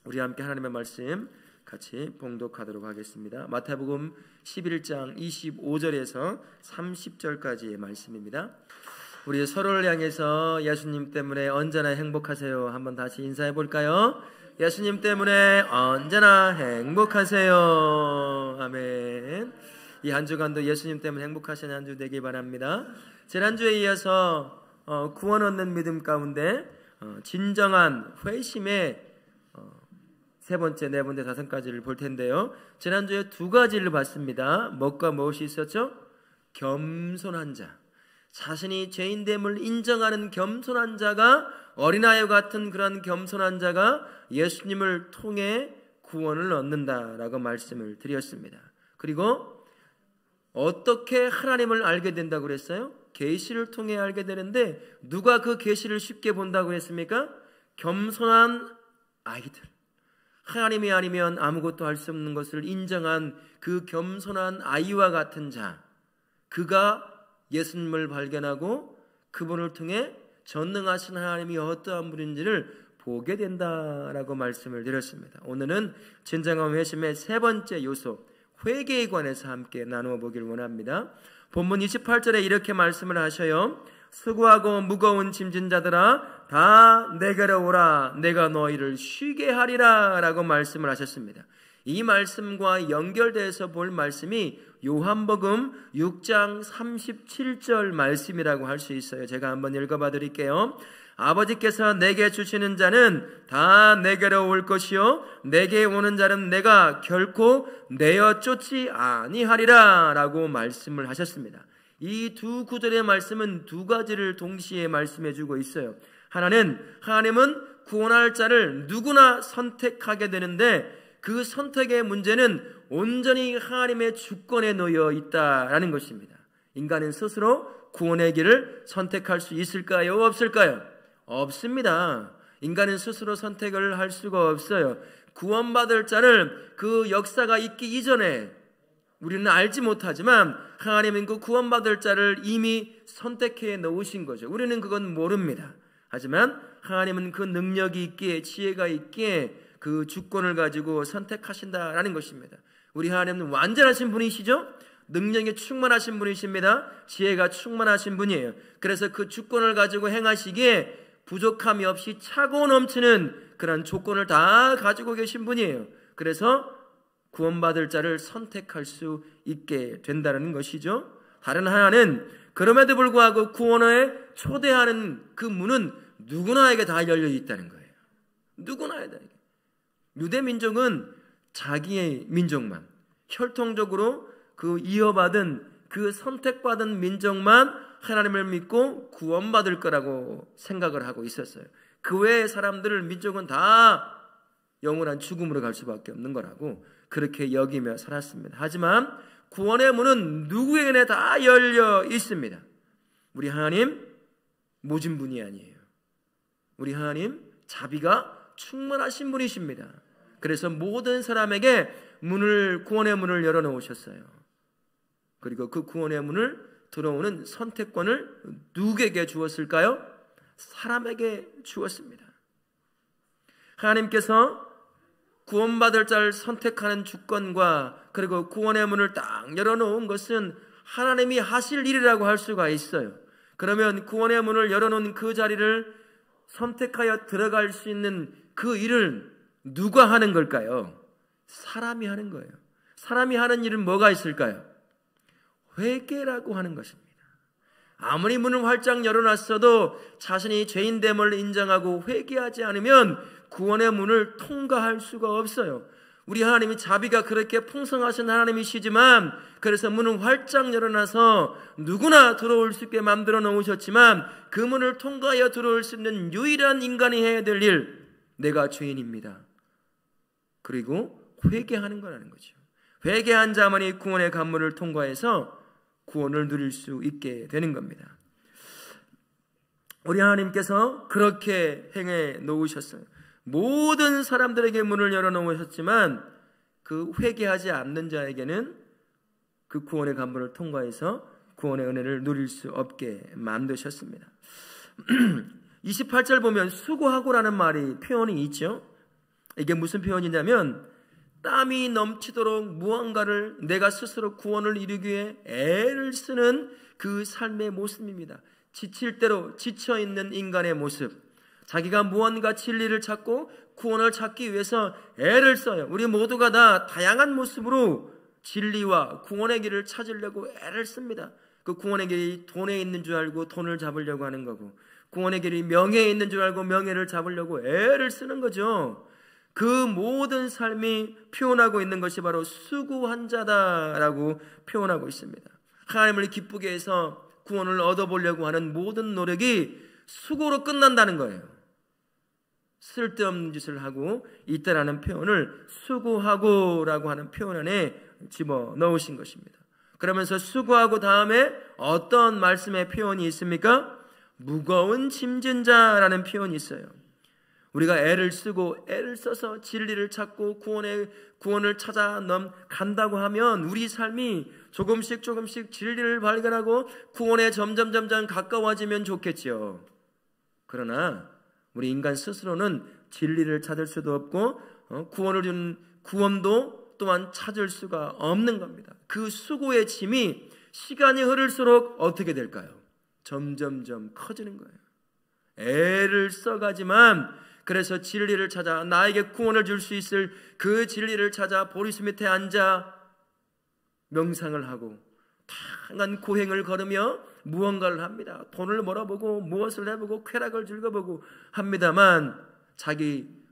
우리 함께 하나님의 말씀 같이 봉독하도록 하겠습니다. 마태복음 11장 25절에서 30절까지의 말씀입니다. 우리 서로를 향해서 예수님 때문에 언제나 행복하세요. 한번 다시 인사해 볼까요? 예수님 때문에 언제나 행복하세요. 아멘. 이 한 주간도 예수님 때문에 행복하신 한 주 되길 바랍니다. 지난주에 이어서 구원 얻는 믿음 가운데 진정한 회심의 세 번째, 네 번째, 다섯 가지를 볼 텐데요. 지난주에 두 가지를 봤습니다. 무엇과 무엇이 있었죠? 겸손한 자, 자신이 죄인됨을 인정하는 겸손한 자가, 어린아이와 같은 그런 겸손한 자가 예수님을 통해 구원을 얻는다라고 말씀을 드렸습니다. 그리고 어떻게 하나님을 알게 된다고 그랬어요? 계시를 통해 알게 되는데 누가 그 계시를 쉽게 본다고 했습니까? 겸손한 아이들, 하나님이 아니면 아무것도 할 수 없는 것을 인정한 그 겸손한 아이와 같은 자, 그가 예수님을 발견하고 그분을 통해 전능하신 하나님이 어떠한 분인지를 보게 된다라고 말씀을 드렸습니다. 오늘은 진정한 회심의 세 번째 요소, 회개에 관해서 함께 나누어 보기를 원합니다. 본문 28절에 이렇게 말씀을 하셔요. 수고하고 무거운 짐진 자들아 다 내게로 오라, 내가 너희를 쉬게 하리라 라고 말씀을 하셨습니다. 이 말씀과 연결돼서 볼 말씀이 요한복음 6장 37절 말씀이라고 할 수 있어요. 제가 한번 읽어봐 드릴게요. 아버지께서 내게 주시는 자는 다 내게로 올 것이요 내게 오는 자는 내가 결코 내어 쫓지 아니하리라 라고 말씀을 하셨습니다. 이 두 구절의 말씀은 두 가지를 동시에 말씀해 주고 있어요. 하나님은 구원할 자를 누구나 선택하게 되는데 그 선택의 문제는 온전히 하나님의 주권에 놓여 있다라는 것입니다. 인간은 스스로 구원의 길을 선택할 수 있을까요? 없을까요? 없습니다. 인간은 스스로 선택을 할 수가 없어요. 구원받을 자를 그 역사가 있기 이전에 우리는 알지 못하지만 하나님은 그 구원받을 자를 이미 선택해 놓으신 거죠. 우리는 그건 모릅니다. 하지만 하나님은 그 능력이 있기에, 지혜가 있기에 그 주권을 가지고 선택하신다라는 것입니다. 우리 하나님은 완전하신 분이시죠? 능력이 충만하신 분이십니다. 지혜가 충만하신 분이에요. 그래서 그 주권을 가지고 행하시기에 부족함이 없이 차고 넘치는 그런 조건을 다 가지고 계신 분이에요. 그래서 구원받을 자를 선택할 수 있게 된다는 것이죠. 다른 하나는 그럼에도 불구하고 구원에 초대하는 그 문은 누구나에게 다 열려 있다는 거예요. 누구나에게. 유대 민족은 자기의 민족만, 혈통적으로 그 이어받은 그 선택받은 민족만 하나님을 믿고 구원받을 거라고 생각을 하고 있었어요. 그 외의 사람들을 민족은 다 영원한 죽음으로 갈 수밖에 없는 거라고 그렇게 여기며 살았습니다. 하지만 구원의 문은 누구에게나 다 열려 있습니다. 우리 하나님 모진 분이 아니에요. 우리 하나님 자비가 충만하신 분이십니다. 그래서 모든 사람에게 구원의 문을 열어놓으셨어요. 그리고 그 구원의 문을 들어오는 선택권을 누구에게 주었을까요? 사람에게 주었습니다. 하나님께서 구원받을 자를 선택하는 주권과 그리고 구원의 문을 딱 열어놓은 것은 하나님이 하실 일이라고 할 수가 있어요. 그러면 구원의 문을 열어놓은 그 자리를 선택하여 들어갈 수 있는 그 일을 누가 하는 걸까요? 사람이 하는 거예요. 사람이 하는 일은 뭐가 있을까요? 회개라고 하는 것입니다. 아무리 문을 활짝 열어놨어도 자신이 죄인됨을 인정하고 회개하지 않으면 구원의 문을 통과할 수가 없어요. 우리 하나님이 자비가 그렇게 풍성하신 하나님이시지만 그래서 문을 활짝 열어놔서 누구나 들어올 수 있게 만들어 놓으셨지만 그 문을 통과하여 들어올 수 있는 유일한 인간이 해야 될 일, 내가 죄인입니다. 그리고 회개하는 거라는 거죠. 회개한 자만이 구원의 관문을 통과해서 구원을 누릴 수 있게 되는 겁니다. 우리 하나님께서 그렇게 행해 놓으셨어요. 모든 사람들에게 문을 열어놓으셨지만 그 회개하지 않는 자에게는 그 구원의 관문을 통과해서 구원의 은혜를 누릴 수 없게 만드셨습니다. 28절 보면 수고하고라는 말이 표현이 있죠. 이게 무슨 표현이냐면 땀이 넘치도록 무언가를 내가 스스로 구원을 이루기 위해 애를 쓰는 그 삶의 모습입니다. 지칠 대로 지쳐있는 인간의 모습, 자기가 무언가 진리를 찾고 구원을 찾기 위해서 애를 써요. 우리 모두가 다 다양한 모습으로 진리와 구원의 길을 찾으려고 애를 씁니다. 그 구원의 길이 돈에 있는 줄 알고 돈을 잡으려고 하는 거고, 구원의 길이 명예에 있는 줄 알고 명예를 잡으려고 애를 쓰는 거죠. 그 모든 삶이 표현하고 있는 것이 바로 수고한 자다라고 표현하고 있습니다. 하나님을 기쁘게 해서 구원을 얻어보려고 하는 모든 노력이 수고로 끝난다는 거예요. 쓸데없는 짓을 하고 있다라는 표현을 수고하고라고 하는 표현 안에 집어넣으신 것입니다. 그러면서 수고하고 다음에 어떤 말씀의 표현이 있습니까? 무거운 짐진 자라는 표현이 있어요. 우리가 애를 쓰고 애를 써서 진리를 찾고 구원을 찾아 간다고 하면 우리 삶이 조금씩 진리를 발견하고 구원에 점점 가까워지면 좋겠죠. 그러나 우리 인간 스스로는 진리를 찾을 수도 없고 구원을 준 구원도 또한 찾을 수가 없는 겁니다. 그 수고의 짐이 시간이 흐를수록 어떻게 될까요? 점점점 커지는 거예요. 애를 써가지만 그래서 진리를 찾아 나에게 구원을 줄 수 있을 그 진리를 찾아 보리수 밑에 앉아 명상을 하고 다양한 고행을 걸으며 무언가를 합니다. 돈을 벌어보고 무엇을 해보고 쾌락을 즐겨보고 합니다만 자기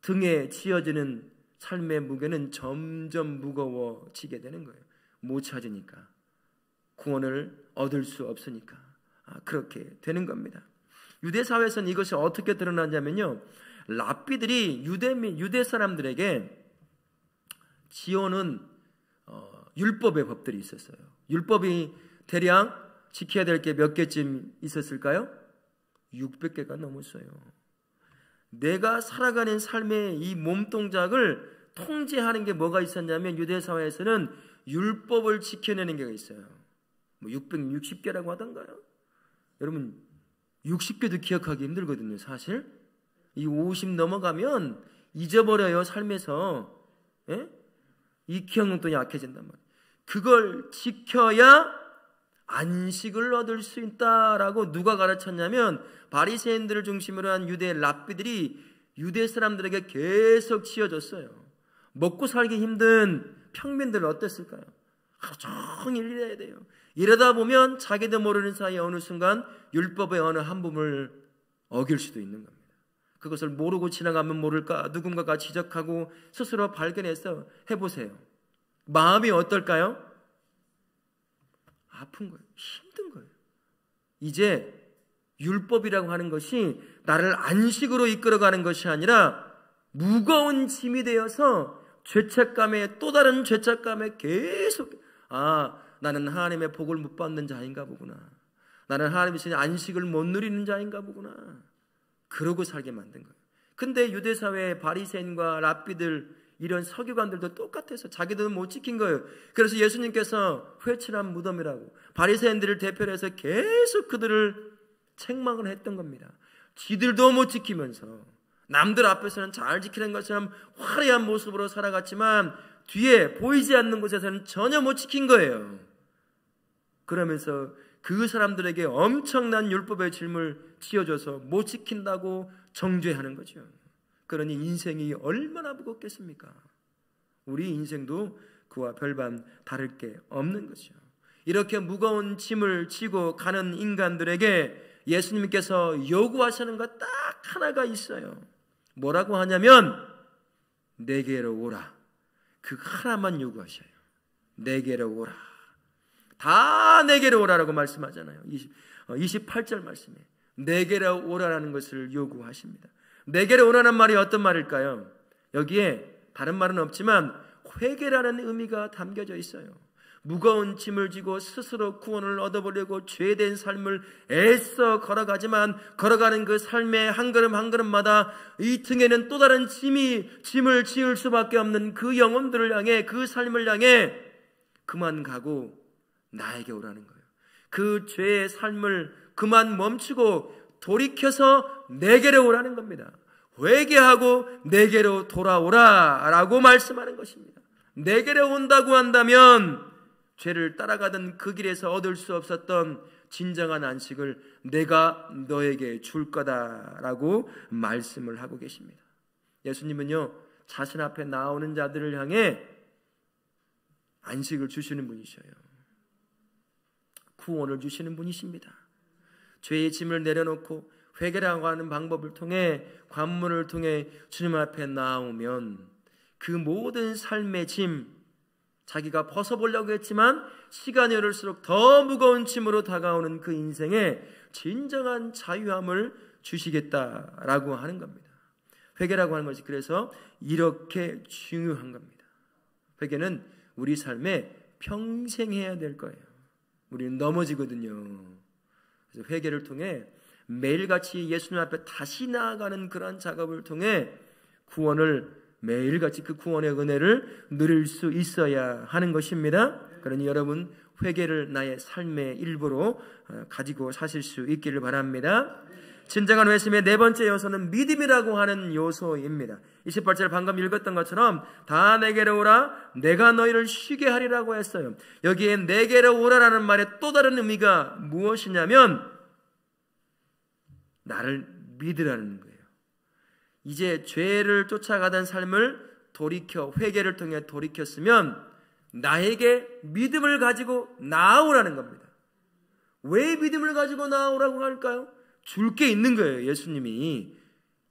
등에 지어지는 삶의 무게는 점점 무거워지게 되는 거예요. 못 찾으니까, 구원을 얻을 수 없으니까 그렇게 되는 겁니다. 유대 사회에서는 이것이 어떻게 드러나냐면요, 랍비들이 유대 사람들에게 지어놓은 율법의 법들이 있었어요. 율법이 대략 지켜야 될 게 몇 개쯤 있었을까요? 600개가 넘었어요. 내가 살아가는 삶의 이 몸동작을 통제하는 게 뭐가 있었냐면 유대 사회에서는 율법을 지켜내는 게 있어요. 660개라고 하던가요? 여러분 60개도 기억하기 힘들거든요. 사실 이 50 넘어가면 잊어버려요. 삶에서. 예? 이 기억력도 약해진단 말이에요. 그걸 지켜야 안식을 얻을 수 있다라고 누가 가르쳤냐면 바리새인들을 중심으로 한 유대 랍비들이 유대 사람들에게 계속 지어줬어요. 먹고 살기 힘든 평민들 어땠을까요? 하루 종일 일해야 돼요. 이러다 보면 자기도 모르는 사이에 어느 순간 율법의 어느 한 부분을 어길 수도 있는 겁니다. 그것을 모르고 지나가면 모를까 누군가가 지적하고 스스로 발견해서 해보세요. 마음이 어떨까요? 아픈 거예요. 힘든 거예요. 이제 율법이라고 하는 것이 나를 안식으로 이끌어가는 것이 아니라 무거운 짐이 되어서 죄책감에 또 다른 죄책감에 계속 나는 하나님의 복을 못 받는 자인가 보구나. 나는 하나님의 안식을 못 누리는 자인가 보구나. 그러고 살게 만든 거예요. 근데 유대사회의 바리새인과 랍비들 이런 서기관들도 똑같아서 자기들은 못 지킨 거예요. 그래서 예수님께서 회칠한 무덤이라고 바리새인들을 대표로 해서 계속 그들을 책망을 했던 겁니다. 지들도 못 지키면서 남들 앞에서는 잘 지키는 것처럼 화려한 모습으로 살아갔지만 뒤에 보이지 않는 곳에서는 전혀 못 지킨 거예요. 그러면서 그 사람들에게 엄청난 율법의 짐을 지어줘서 못 지킨다고 정죄하는 거죠. 그러니 인생이 얼마나 무겁겠습니까? 우리 인생도 그와 별반 다를 게 없는 거죠. 이렇게 무거운 짐을 지고 가는 인간들에게 예수님께서 요구하시는 것 딱 하나가 있어요. 뭐라고 하냐면 내게로 오라. 그 하나만 요구하셔요. 내게로 오라. 다 내게로 오라라고 말씀하잖아요. 28절 말씀에 내게로 오라라는 것을 요구하십니다. 내게로 오라는 말이 어떤 말일까요? 여기에 다른 말은 없지만 회개라는 의미가 담겨져 있어요. 무거운 짐을 지고 스스로 구원을 얻어보려고 죄된 삶을 애써 걸어가지만 걸어가는 그 삶의 한 걸음 한 걸음마다 이 등에는 또 다른 짐을 지을 수밖에 없는 그 영혼들을 향해, 그 삶을 향해 그만 가고 나에게 오라는 거예요. 그 죄의 삶을 그만 멈추고 돌이켜서 내게로 오라는 겁니다. 회개하고 내게로 돌아오라 라고 말씀하는 것입니다. 내게로 온다고 한다면 죄를 따라가던 그 길에서 얻을 수 없었던 진정한 안식을 내가 너에게 줄 거다라고 말씀을 하고 계십니다. 예수님은요, 자신 앞에 나오는 자들을 향해 안식을 주시는 분이셔요. 구원을 주시는 분이십니다. 죄의 짐을 내려놓고 회개라고 하는 방법을 통해, 관문을 통해 주님 앞에 나오면 그 모든 삶의 짐, 자기가 벗어보려고 했지만 시간이 흐를수록 더 무거운 짐으로 다가오는 그 인생에 진정한 자유함을 주시겠다라고 하는 겁니다. 회개라고 하는 것이 그래서 이렇게 중요한 겁니다. 회개는 우리 삶에 평생 해야 될 거예요. 우리는 넘어지거든요. 그래서 회개를 통해 매일같이 예수님 앞에 다시 나아가는 그러한 작업을 통해 구원을 매일같이 그 구원의 은혜를 누릴 수 있어야 하는 것입니다. 그러니 여러분 회개를 나의 삶의 일부로 가지고 사실 수 있기를 바랍니다. 진정한 회심의 네 번째 요소는 믿음이라고 하는 요소입니다. 28절 방금 읽었던 것처럼 다 내게로 오라 내가 너희를 쉬게 하리라고 했어요. 여기에 내게로 오라라는 말의 또 다른 의미가 무엇이냐면 나를 믿으라는 거예요. 이제 죄를 쫓아가던 삶을 돌이켜 회개를 통해 돌이켰으면 나에게 믿음을 가지고 나아오라는 겁니다. 왜 믿음을 가지고 나아오라고 할까요? 줄 게 있는 거예요. 예수님이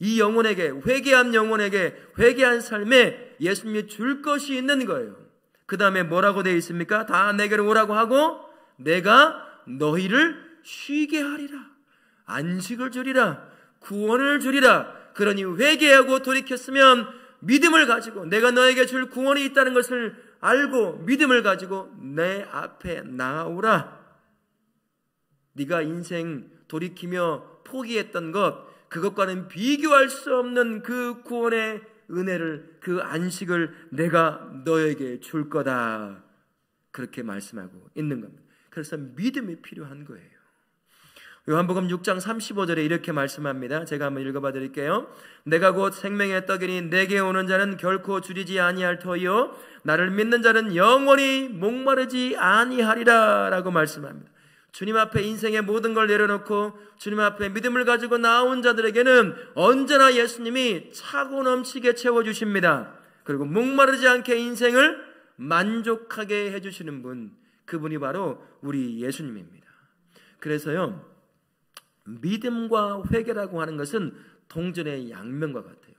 이 영혼에게, 회개한 영혼에게, 회개한 삶에 예수님이 줄 것이 있는 거예요. 그 다음에 뭐라고 되어 있습니까? 다 내게로 오라고 하고 내가 너희를 쉬게 하리라, 안식을 주리라, 구원을 주리라. 그러니 회개하고 돌이켰으면 믿음을 가지고 내가 너에게 줄 구원이 있다는 것을 알고 믿음을 가지고 내 앞에 나오라. 네가 인생 돌이키며 포기했던 것, 그것과는 비교할 수 없는 그 구원의 은혜를, 그 안식을 내가 너에게 줄 거다. 그렇게 말씀하고 있는 겁니다. 그래서 믿음이 필요한 거예요. 요한복음 6장 35절에 이렇게 말씀합니다. 제가 한번 읽어봐 드릴게요. 내가 곧 생명의 떡이니 내게 오는 자는 결코 줄이지 아니할 터이요 나를 믿는 자는 영원히 목마르지 아니하리라 라고 말씀합니다. 주님 앞에 인생의 모든 걸 내려놓고 주님 앞에 믿음을 가지고 나온 자들에게는 언제나 예수님이 차고 넘치게 채워주십니다. 그리고 목마르지 않게 인생을 만족하게 해주시는 분, 그분이 바로 우리 예수님입니다. 그래서요, 믿음과 회개라고 하는 것은 동전의 양면과 같아요.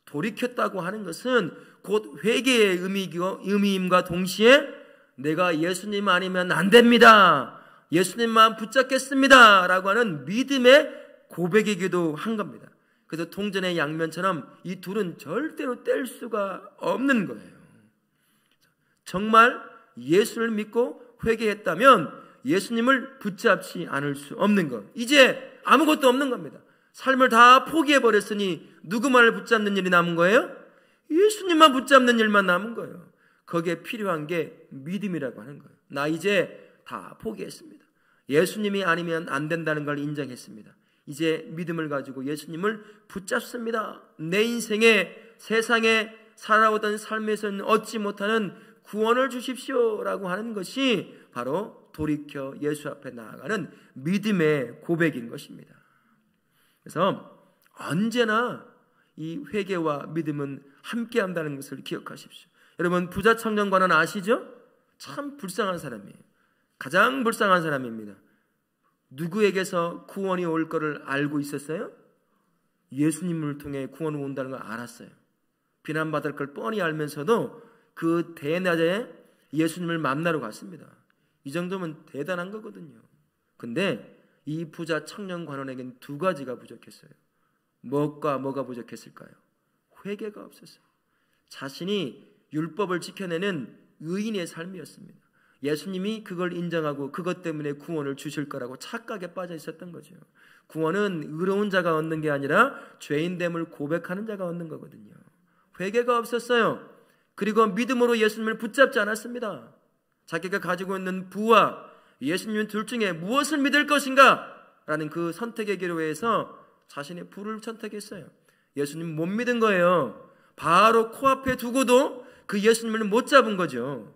돌이켰다고 하는 것은 곧 회개의 의미임과 동시에 내가 예수님 아니면 안 됩니다, 예수님만 붙잡겠습니다 라고 하는 믿음의 고백이기도 한 겁니다. 그래서 동전의 양면처럼 이 둘은 절대로 뗄 수가 없는 거예요. 정말 예수를 믿고 회개했다면 예수님을 붙잡지 않을 수 없는 것, 이제 아무것도 없는 겁니다. 삶을 다 포기해버렸으니 누구만을 붙잡는 일이 남은 거예요? 예수님만 붙잡는 일만 남은 거예요. 거기에 필요한 게 믿음이라고 하는 거예요. 나 이제 다 포기했습니다. 예수님이 아니면 안 된다는 걸 인정했습니다. 이제 믿음을 가지고 예수님을 붙잡습니다. 내 인생에, 세상에 살아오던 삶에서는 얻지 못하는 구원을 주십시오라고 하는 것이 바로 돌이켜 예수 앞에 나아가는 믿음의 고백인 것입니다. 그래서 언제나 이 회개와 믿음은 함께 한다는 것을 기억하십시오. 여러분, 부자 청년관은 아시죠? 참 불쌍한 사람이에요. 가장 불쌍한 사람입니다. 누구에게서 구원이 올 것을 알고 있었어요? 예수님을 통해 구원이 온다는 걸 알았어요. 비난받을 걸 뻔히 알면서도 그 대낮에 예수님을 만나러 갔습니다. 이 정도면 대단한 거거든요. 근데 이 부자 청년 관원에겐 두 가지가 부족했어요. 뭐가 부족했을까요? 회개가 없었어요. 자신이 율법을 지켜내는 의인의 삶이었습니다. 예수님이 그걸 인정하고 그것 때문에 구원을 주실 거라고 착각에 빠져 있었던 거죠. 구원은 의로운 자가 얻는 게 아니라 죄인됨을 고백하는 자가 얻는 거거든요. 회개가 없었어요. 그리고 믿음으로 예수님을 붙잡지 않았습니다. 자기가 가지고 있는 부와 예수님 둘 중에 무엇을 믿을 것인가 라는 그 선택의 기로에서 자신의 부를 선택했어요. 예수님 못 믿은 거예요. 바로 코앞에 두고도 그 예수님을 못 잡은 거죠.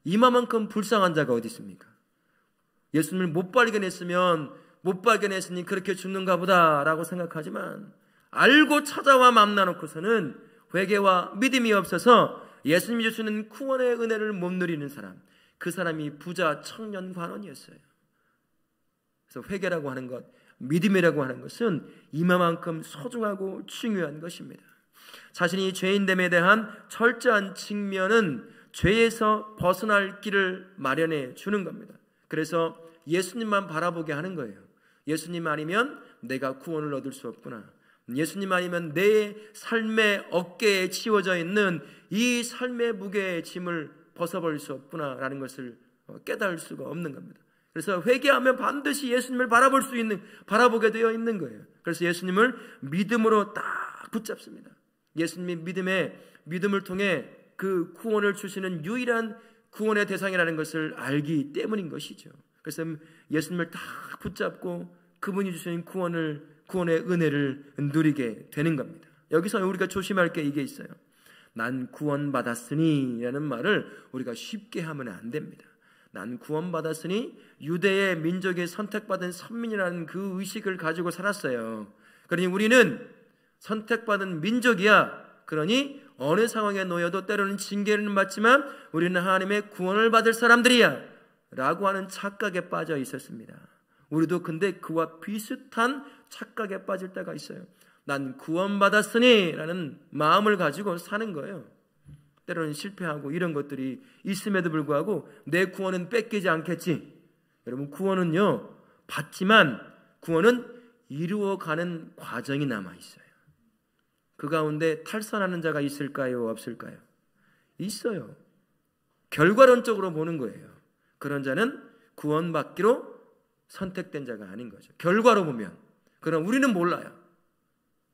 이마만큼 불쌍한 자가 어디 있습니까? 예수님을 못 발견했으면 못 발견했으니 그렇게 죽는가 보다라고 생각하지만 알고 찾아와 만나놓고서는 회개와 믿음이 없어서 예수님이 주시는 구원의 은혜를 못 누리는 사람, 그 사람이 부자 청년 관원이었어요. 그래서 회개라고 하는 것, 믿음이라고 하는 것은 이마만큼 소중하고 중요한 것입니다. 자신이 죄인됨에 대한 철저한 직면은 죄에서 벗어날 길을 마련해 주는 겁니다. 그래서 예수님만 바라보게 하는 거예요. 예수님 아니면 내가 구원을 얻을 수 없구나. 예수님 아니면 내 삶의 어깨에 지워져 있는 이 삶의 무게의 짐을 벗어버릴 수 없구나라는 것을 깨달을 수가 없는 겁니다. 그래서 회개하면 반드시 예수님을 바라보게 되어 있는 거예요. 그래서 예수님을 믿음으로 딱 붙잡습니다. 예수님이 믿음을 통해 그 구원을 주시는 유일한 구원의 대상이라는 것을 알기 때문인 것이죠. 그래서 예수님을 딱 붙잡고 그분이 주시는 구원의 은혜를 누리게 되는 겁니다. 여기서 우리가 조심할 게 이게 있어요. 난 구원받았으니 라는 말을 우리가 쉽게 하면 안 됩니다. 난 구원받았으니 유대의 민족의 선택받은 선민이라는 그 의식을 가지고 살았어요. 그러니 우리는 선택받은 민족이야. 그러니 어느 상황에 놓여도 때로는 징계는 받지만 우리는 하나님의 구원을 받을 사람들이야 라고 하는 착각에 빠져 있었습니다. 우리도 근데 그와 비슷한 착각에 빠질 때가 있어요. 난 구원받았으니 라는 마음을 가지고 사는 거예요. 때로는 실패하고 이런 것들이 있음에도 불구하고 내 구원은 뺏기지 않겠지. 여러분, 구원은요 받지만 구원은 이루어가는 과정이 남아있어요. 그 가운데 탈선하는 자가 있을까요? 없을까요? 있어요. 결과론적으로 보는 거예요. 그런 자는 구원받기로 선택된 자가 아닌 거죠. 결과로 보면. 그럼 우리는 몰라요.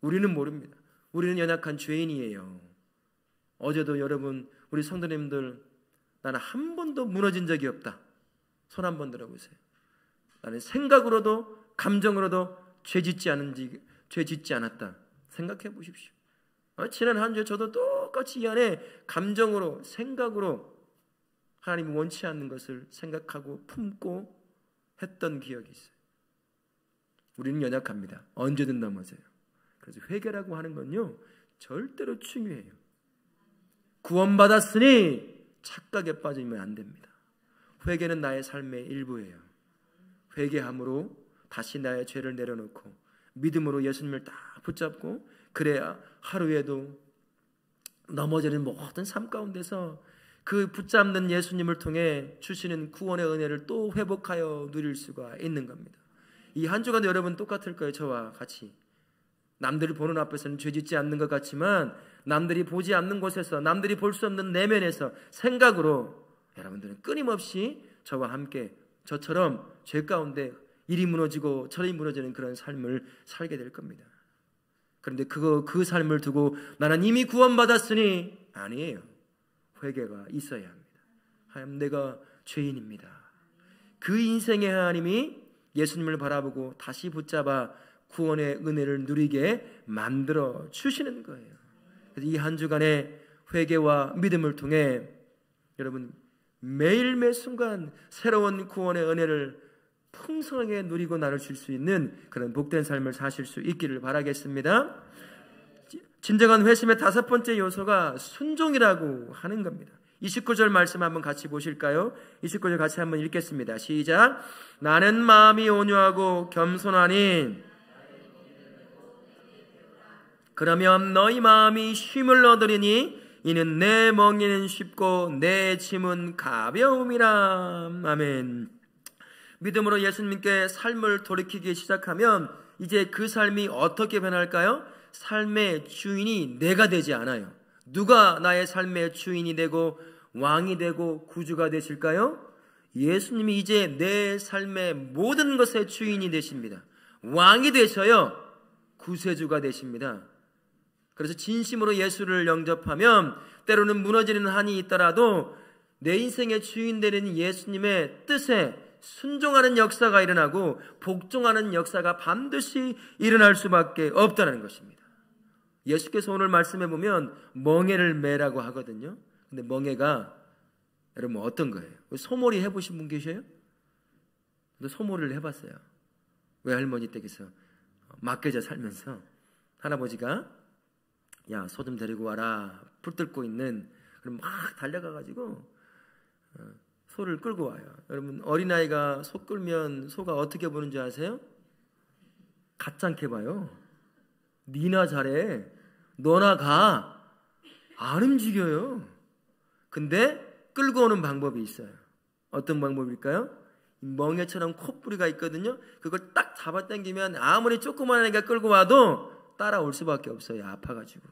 우리는 모릅니다. 우리는 연약한 죄인이에요. 어제도 여러분, 우리 성도님들, 나는 한 번도 무너진 적이 없다. 손 한 번 들어보세요. 나는 생각으로도 감정으로도 죄 짓지 않았다. 생각해 보십시오. 지난 한 주에 저도 똑같이 이 안에 감정으로, 생각으로 하나님이 원치 않는 것을 생각하고 품고 했던 기억이 있어요. 우리는 연약합니다. 언제든 넘어져요. 그래서 회개라고 하는 건요 절대로 중요해요. 구원받았으니 착각에 빠지면 안 됩니다. 회개는 나의 삶의 일부예요. 회개함으로 다시 나의 죄를 내려놓고 믿음으로 예수님을 딱 붙잡고, 그래야 하루에도 넘어지는 모든 삶 가운데서 그 붙잡는 예수님을 통해 주시는 구원의 은혜를 또 회복하여 누릴 수가 있는 겁니다. 이 한 주간도 여러분 똑같을 거예요. 저와 같이. 남들이 보는 앞에서는 죄짓지 않는 것 같지만 남들이 보지 않는 곳에서, 남들이 볼 수 없는 내면에서 생각으로 여러분들은 끊임없이 저와 함께 저처럼 죄 가운데 이리 무너지고 저리 무너지는 그런 삶을 살게 될 겁니다. 그런데 그 삶을 두고 나는 이미 구원받았으니, 아니에요. 회개가 있어야 합니다. 하나님, 내가 죄인입니다. 그 인생의 하나님이 예수님을 바라보고 다시 붙잡아 구원의 은혜를 누리게 만들어 주시는 거예요. 그래서 이 한 주간의 회개와 믿음을 통해 여러분 매일 매 순간 새로운 구원의 은혜를 풍성하게 누리고 나누실 수 있는 그런 복된 삶을 사실 수 있기를 바라겠습니다. 진정한 회심의 다섯 번째 요소가 순종이라고 하는 겁니다. 29절 말씀 한번 같이 보실까요? 29절 같이 한번 읽겠습니다. 시작. 나는 마음이 온유하고 겸손하니 그러면 너희 마음이 쉼을 얻으리니 이는 내 멍에는 쉽고 내 짐은 가벼움이라. 아멘. 믿음으로 예수님께 삶을 돌이키기 시작하면 이제 그 삶이 어떻게 변할까요? 삶의 주인이 내가 되지 않아요. 누가 나의 삶의 주인이 되고 왕이 되고 구주가 되실까요? 예수님이 이제 내 삶의 모든 것의 주인이 되십니다. 왕이 되셔요. 구세주가 되십니다. 그래서 진심으로 예수를 영접하면 때로는 무너지는 한이 있더라도 내 인생의 주인 되는 예수님의 뜻에 순종하는 역사가 일어나고 복종하는 역사가 반드시 일어날 수밖에 없다는 것입니다. 예수께서 오늘 말씀해 보면 멍에를 매라고 하거든요. 근데 멍에가 여러분 어떤 거예요? 소몰이 해보신 분 계셔요? 저도 소몰이를 해봤어요. 외할머니 댁에서 막계자 살면서 할아버지가 야, 소 좀 데리고 와라. 풀 뜯고 있는. 그럼 막 달려가가지고 소를 끌고 와요. 여러분 어린아이가 소 끌면 소가 어떻게 보는지 아세요? 가짱게 봐요. 니나 잘해. 너나 가. 안 움직여요. 근데 끌고 오는 방법이 있어요. 어떤 방법일까요? 멍에처럼 콧부리가 있거든요. 그걸 딱 잡아당기면 아무리 조그만 애가 끌고 와도 따라올 수밖에 없어요. 아파가지고.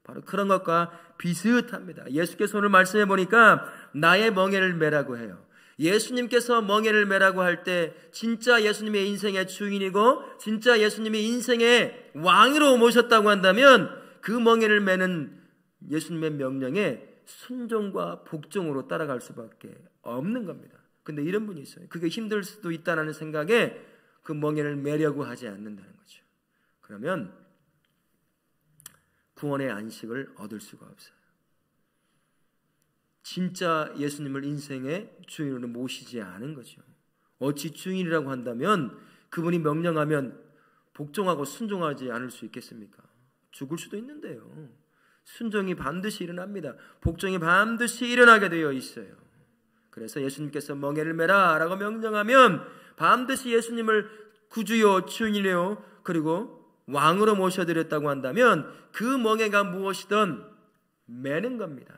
바로 그런 것과 비슷합니다. 예수께서 오늘 말씀해 보니까 나의 멍에를 매라고 해요. 예수님께서 멍에를 매라고 할 때 진짜 예수님의 인생의 주인이고 진짜 예수님이 인생의 왕으로 모셨다고 한다면 그 멍에를 매는 예수님의 명령에 순종과 복종으로 따라갈 수밖에 없는 겁니다. 근데 이런 분이 있어요. 그게 힘들 수도 있다는 생각에 그 멍에를 매려고 하지 않는다는 거죠. 그러면 구원의 안식을 얻을 수가 없어요. 진짜 예수님을 인생의 주인으로 모시지 않은 거죠. 어찌 주인이라고 한다면 그분이 명령하면 복종하고 순종하지 않을 수 있겠습니까? 죽을 수도 있는데요. 순종이 반드시 일어납니다. 복종이 반드시 일어나게 되어 있어요. 그래서 예수님께서 멍에를 매라 라고 명령하면 반드시 예수님을 구주요 주인이요 그리고 왕으로 모셔드렸다고 한다면 그 멍에가 무엇이든 매는 겁니다.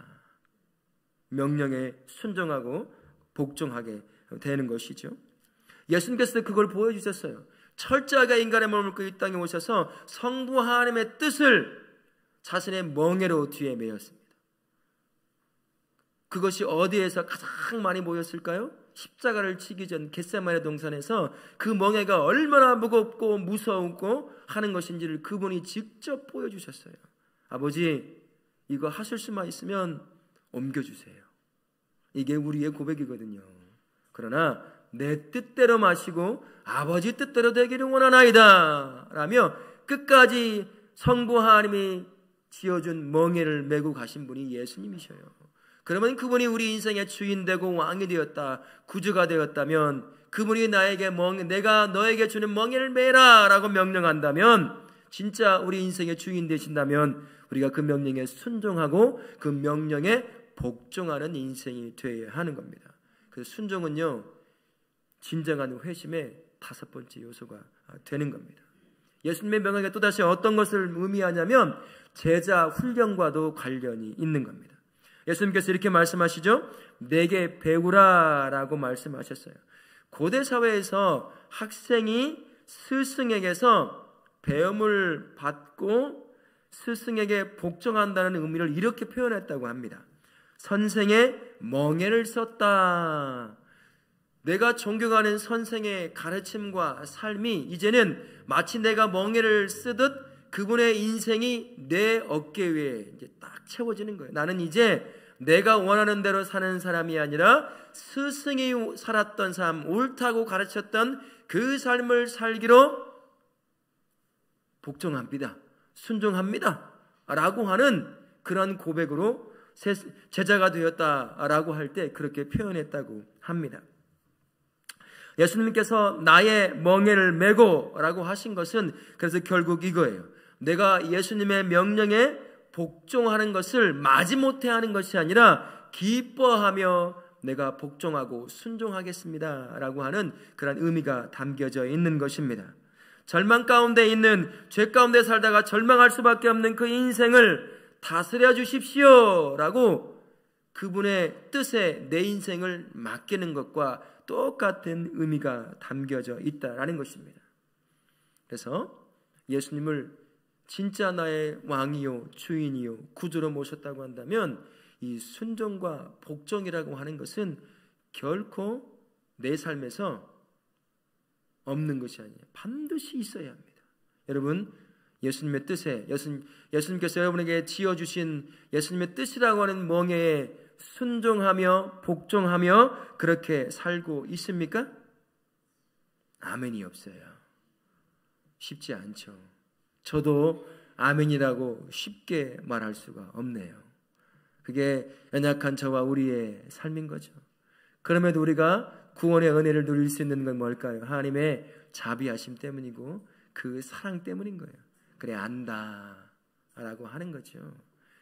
명령에 순종하고 복종하게 되는 것이죠. 예수님께서 그걸 보여주셨어요. 철저하게 인간의 몸을 입고 이 땅에 오셔서 성부 하나님의 뜻을 자신의 멍에로 뒤에 메었습니다. 그것이 어디에서 가장 많이 보였을까요? 십자가를 치기 전 겟세마네 동산에서 그 멍에가 얼마나 무겁고 무서웠고 하는 것인지를 그분이 직접 보여주셨어요. 아버지, 이거 하실 수만 있으면 옮겨주세요. 이게 우리의 고백이거든요. 그러나 내 뜻대로 마시고 아버지 뜻대로 되기를 원하나이다 라며 끝까지 성부 하나님이 지어준 멍에를 메고 가신 분이 예수님이셔요. 그러면 그분이 우리 인생의 주인 되고 왕이 되었다, 구주가 되었다면 그분이 나에게 내가 너에게 주는 멍에를 매라 라고 명령한다면 진짜 우리 인생의 주인 되신다면 우리가 그 명령에 순종하고 그 명령에 복종하는 인생이 되어야 하는 겁니다. 그래서 순종은요 진정한 회심의 5번째 요소가 되는 겁니다. 예수님의 명령에 또다시 어떤 것을 의미하냐면 제자 훈련과도 관련이 있는 겁니다. 예수님께서 이렇게 말씀하시죠. 내게 배우라 라고 말씀하셨어요. 고대 사회에서 학생이 스승에게서 배움을 받고 스승에게 복종한다는 의미를 이렇게 표현했다고 합니다. 선생의 멍에를 썼다. 내가 존경하는 선생의 가르침과 삶이 이제는 마치 내가 멍에를 쓰듯 그분의 인생이 내 어깨 위에 이제 딱 채워지는 거예요. 나는 이제 내가 원하는 대로 사는 사람이 아니라 스승이 살았던 삶, 옳다고 가르쳤던 그 삶을 살기로 복종합니다. 순종합니다. 라고 하는 그런 고백으로 제자가 되었다라고 할 때 그렇게 표현했다고 합니다. 예수님께서 나의 멍에를 메고 라고 하신 것은 그래서 결국 이거예요. 내가 예수님의 명령에 복종하는 것을 마지못해 하는 것이 아니라 기뻐하며 내가 복종하고 순종하겠습니다 라고 하는 그런 의미가 담겨져 있는 것입니다. 절망 가운데 있는, 죄 가운데 살다가 절망할 수밖에 없는 그 인생을 다스려 주십시오 라고 그분의 뜻에 내 인생을 맡기는 것과 똑같은 의미가 담겨져 있다라는 것입니다. 그래서 예수님을 진짜 나의 왕이요 주인이요 구주로 모셨다고 한다면 이 순종과 복종이라고 하는 것은 결코 내 삶에서 없는 것이 아니에요. 반드시 있어야 합니다. 여러분, 예수님의 뜻에 예수님께서 여러분에게 지어주신 예수님의 뜻이라고 하는 멍에에 순종하며 복종하며 그렇게 살고 있습니까? 아멘이 없어요. 쉽지 않죠. 저도 아멘이라고 쉽게 말할 수가 없네요. 그게 연약한 저와 우리의 삶인 거죠. 그럼에도 우리가 구원의 은혜를 누릴 수 있는 건 뭘까요? 하나님의 자비하심 때문이고 그 사랑 때문인 거예요. 그래 안다 라고 하는 거죠.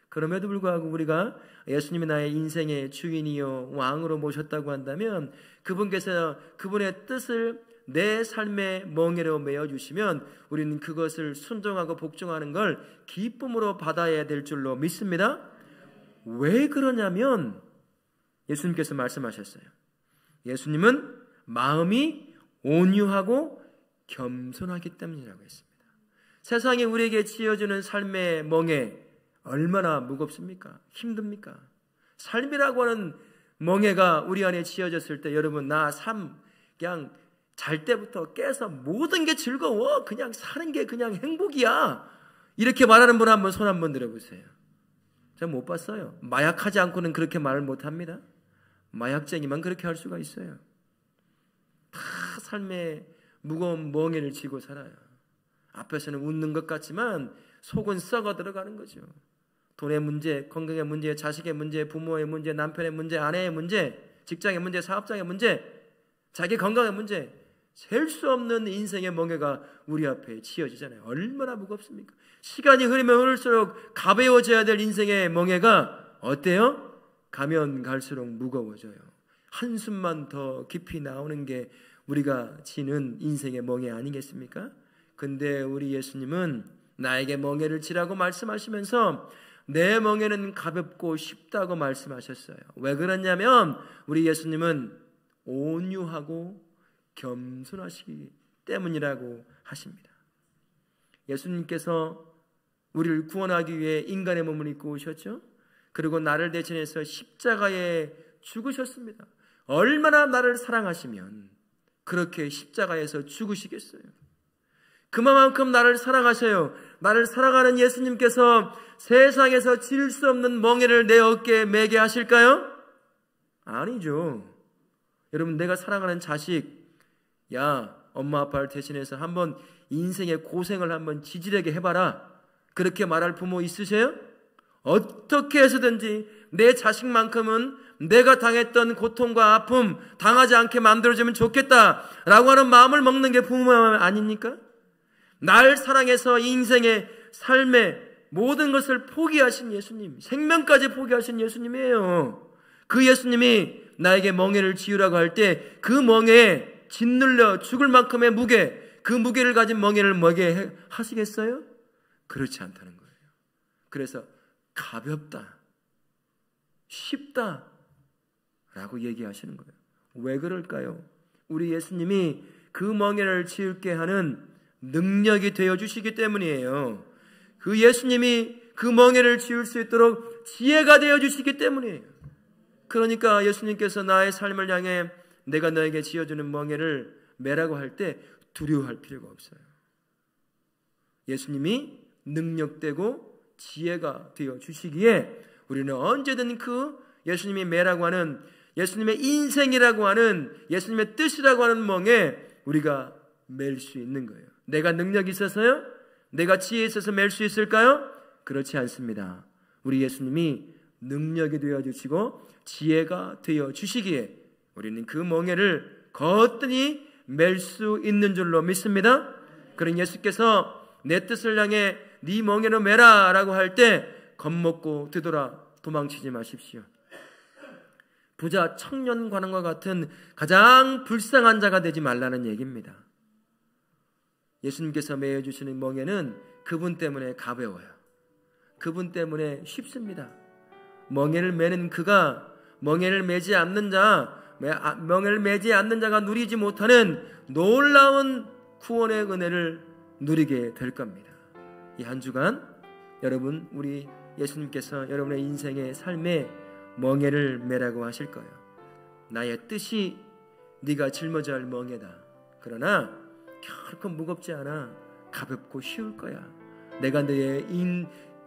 그럼에도 불구하고 우리가 예수님이 나의 인생의 주인이요 왕으로 모셨다고 한다면 그분께서 그분의 뜻을 내 삶의 멍에로 메어주시면 우리는 그것을 순종하고 복종하는 걸 기쁨으로 받아야 될 줄로 믿습니다. 왜 그러냐면 예수님께서 말씀하셨어요. 예수님은 마음이 온유하고 겸손하기 때문이라고 했습니다. 세상이 우리에게 지어주는 삶의 멍에 얼마나 무겁습니까? 힘듭니까? 삶이라고 하는 멍에가 우리 안에 지어졌을 때 여러분 나 삶 그냥 잘 때부터 깨서 모든 게 즐거워 그냥 사는 게 그냥 행복이야 이렇게 말하는 분 한번 손 한번 들어보세요. 제가 못 봤어요. 마약하지 않고는 그렇게 말을 못합니다. 마약쟁이만 그렇게 할 수가 있어요. 다 삶의 무거운 멍에를 지고 살아요. 앞에서는 웃는 것 같지만 속은 썩어 들어가는 거죠. 돈의 문제, 건강의 문제, 자식의 문제, 부모의 문제, 남편의 문제, 아내의 문제, 직장의 문제, 사업장의 문제, 자기 건강의 문제, 셀 수 없는 인생의 멍에가 우리 앞에 지어지잖아요. 얼마나 무겁습니까? 시간이 흐르면 흐를수록 가벼워져야 될 인생의 멍에가 어때요? 가면 갈수록 무거워져요. 한숨만 더 깊이 나오는 게 우리가 지는 인생의 멍에 아니겠습니까? 근데 우리 예수님은 나에게 멍에를 지라고 말씀하시면서 내 멍에는 가볍고 쉽다고 말씀하셨어요. 왜 그러냐면 우리 예수님은 온유하고 겸손하시기 때문이라고 하십니다. 예수님께서 우리를 구원하기 위해 인간의 몸을 입고 오셨죠. 그리고 나를 대신해서 십자가에 죽으셨습니다. 얼마나 나를 사랑하시면 그렇게 십자가에서 죽으시겠어요. 그만큼 나를 사랑하셔요. 나를 사랑하는 예수님께서 세상에서 질 수 없는 멍에를 내 어깨에 매게 하실까요? 아니죠. 여러분 내가 사랑하는 자식 야 엄마 아빠를 대신해서 한번 인생의 고생을 한번 지질하게 해봐라 그렇게 말할 부모 있으세요? 어떻게 해서든지 내 자식만큼은 내가 당했던 고통과 아픔 당하지 않게 만들어주면 좋겠다라고 하는 마음을 먹는 게 부모 아닙니까? 날 사랑해서 인생의 삶의 모든 것을 포기하신 예수님, 생명까지 포기하신 예수님이에요. 그 예수님이 나에게 멍에를 지으라고 할 때 그 멍에에 짓눌려 죽을 만큼의 무게, 그 무게를 가진 멍에를 뭐게 하시겠어요? 그렇지 않다는 거예요. 그래서 가볍다, 쉽다 라고 얘기하시는 거예요. 왜 그럴까요? 우리 예수님이 그 멍에를 지을게 하는 능력이 되어주시기 때문이에요. 그 예수님이 그 멍에를 지을 수 있도록 지혜가 되어주시기 때문이에요. 그러니까 예수님께서 나의 삶을 향해 내가 너에게 지어주는 멍에를 매라고 할 때 두려워할 필요가 없어요. 예수님이 능력되고 지혜가 되어주시기에 우리는 언제든 그 예수님이 매라고 하는 예수님의 인생이라고 하는 예수님의 뜻이라고 하는 멍에 우리가 맬 수 있는 거예요. 내가 능력이 있어서요? 내가 지혜 있어서 맬 수 있을까요? 그렇지 않습니다. 우리 예수님이 능력이 되어주시고 지혜가 되어주시기에 우리는 그 멍에를 거뜬히 맬 수 있는 줄로 믿습니다. 그런 예수께서 내 뜻을 향해 네 멍에로 매라 라고 할 때 겁먹고 뒤돌아 도망치지 마십시오. 부자 청년관원과 같은 가장 불쌍한 자가 되지 말라는 얘기입니다. 예수님께서 매어주시는 멍에는 그분 때문에 가벼워요. 그분 때문에 쉽습니다. 멍에를 매는 그가 멍에를 매지 않는 자가 누리지 못하는 놀라운 구원의 은혜를 누리게 될 겁니다. 이 한 주간 여러분 우리 예수님께서 여러분의 인생의 삶에 멍에를 매라고 하실 거예요. 나의 뜻이 네가 짊어져야 할 멍에다. 그러나 결코 무겁지 않아. 가볍고 쉬울 거야. 내가 너의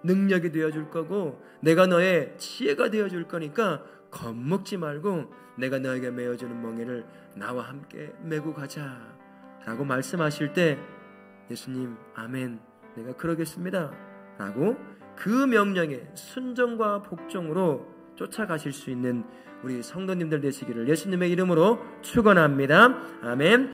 능력이 되어줄 거고 내가 너의 지혜가 되어줄 거니까 겁먹지 말고 내가 너에게 메어주는 멍에를 나와 함께 메고 가자 라고 말씀하실 때 예수님 아멘 내가 그러겠습니다 라고 그 명령에 순종과 복종으로 쫓아가실 수 있는 우리 성도님들 되시기를 예수님의 이름으로 축원합니다. 아멘.